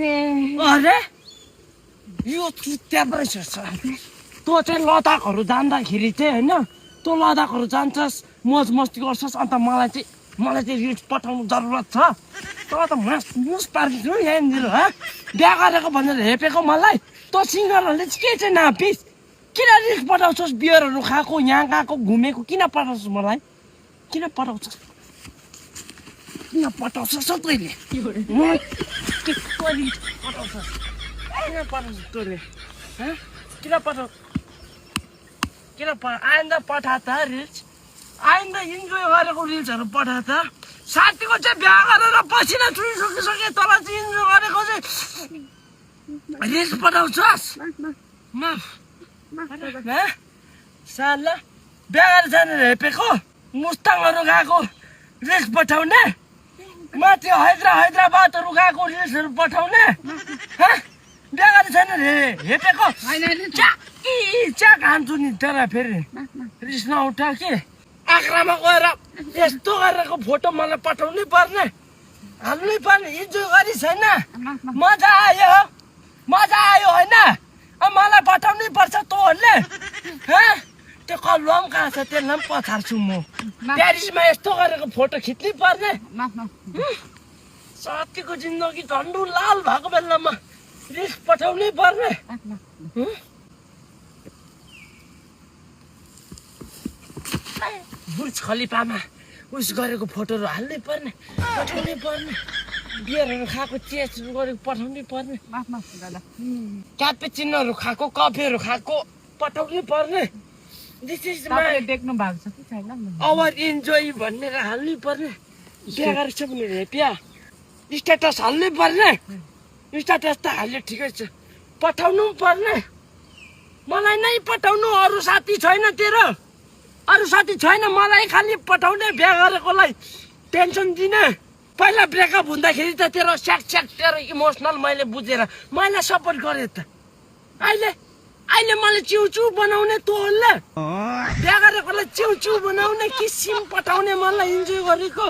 अरे यो चुत्या रहेछ सर तँ चाहिँ लद्दाखहरू जाँदाखेरि चाहिँ होइन तँ लद्दाखहरू जान्छस् मौज मस्ती गर्छस् अन्त मलाई चाहिँ रिल्स पठाउनु जरुरत छ तँ त मुस पारिदिन्छु यहाँनिर बिहा गरेको भनेर हेपेको मलाई तँ सिङ्गरहरूले चाहिँ के चाहिँ नापिस किन रिल्स पठाउँछस् बियरहरू खाएको यहाँ गएको घुमेको किन पठाउँछस् मलाई किन पठाउँछस् तैँले आइन्दा पठा त रिल्स आइन्दा इन्जोय गरेको रिल्सहरू पठा त साथीको चाहिँ बिहा गरेर पसिना चुइसकिसके तल चाहिँ इन्जोय गरेको चाहिँ रिल्स पठाउँछस् साला बिहा गरेर जानेर हेपेको मुस्ताङहरू गएको रिल्स पठाउने माथि हैदराबादहरू गएको रिल्सहरू पठाउने बिहा गरेर जानेर हेपेको च्याक हान्छु नि तर फेरि रिस नउठा के आग्रामा गएर यस्तो गरेको फोटो मलाई पठाउनै पर्ने हाल्नै पर्ने इन्जोय गरी छैन मजा आयो होइन मलाई पठाउनै पर्छ तँहरूले त्यो कलुवा पनि कहाँ छ त्यसलाई पनि पछार्छु म प्यारिसमा यस्तो गरेको फोटो खिच्नै पर्ने साथीको जिन्दगी झन्डु लाल भएको बेलामा रिस पठाउनै पर्ने बुर्ज खलिफामा उस गरेको फोटोहरू हाल्नै पर्ने पठाउनै पर्ने बियरहरू खाएको चेसहरू गरेको पठाउनै पर्ने क्यापेचिनोहरू खाएको कफीहरू खाएको पठाउनै पर्ने देख्नु भएको छ कि छैन आवर इन्जोय भनेर हाल्नै पर्ने बिहा गरेको छ भने हेप्या स्ट्याटस हाल्नै पर्ने स्ट्याटस त हाल्यो ठिकै छ पठाउनु पनि पर्ने मलाई नै पठाउनु अरू साथी छैन तेरो अरू साथी छैन मलाई खालि पठाउने बिहा गरेकोलाई टेन्सन दिने पहिला ब्रेकअप हुँदाखेरि त तेरो स्याक तेरो इमोसनल मैले बुझेर मैले सपोर्ट गरेँ त अहिले मलाई चिउचु बनाउने तँहरूले बिहा गरेकोलाई चिउचु बनाउने किसिम पठाउने मलाई इन्जोय गरेको